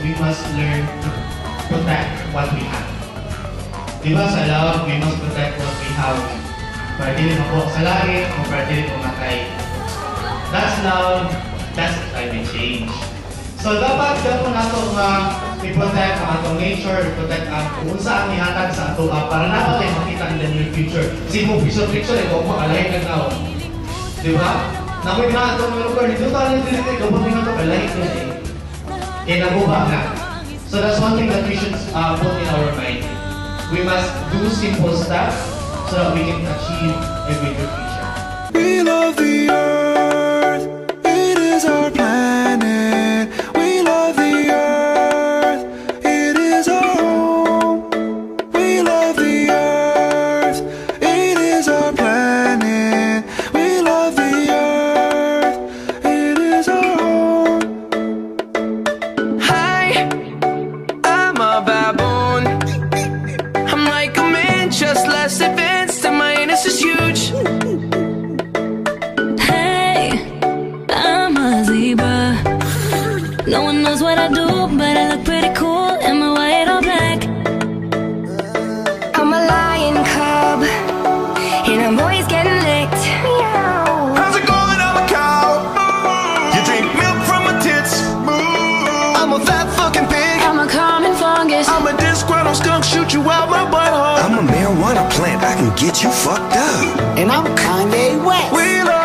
we must learn to protect what we have. Diba sa love, we must protect what we have. Para dili mako sa langit o para dili pumatay. That's love, that's climate change. So dapat gapon nato nga i-protect ang atong nature, i-protect ang kung saan ihatag sa ato para natin makita in the near future. Kasi mo picture ito mo alay na tao. Diba? Namoy na ito ng lugar, dito tayo din ito, kapag nga ito alay ito eh. Kaya nabuha na. So that's one thing that we should put in our mind. We must do simple stuff so that we can achieve a greater future. We love the earth, it is our planet. We love the earth, it is our home. We love the earth, it is our planet. We love the earth, it is our home. Hi, I'm a baboon. I'm like a man, just less advanced, and my anus is huge. No one knows what I do, but I look pretty cool in my white or black. I'm a lion cub, and I'm always getting licked. How's it going? I'm a cow. You drink milk from my tits. I'm a fat fucking pig. I'm a common fungus. I'm a disgruntled skunk, shoot you out my butthole. I'm a marijuana plant, I can get you fucked up. And I'm Kanye West. We love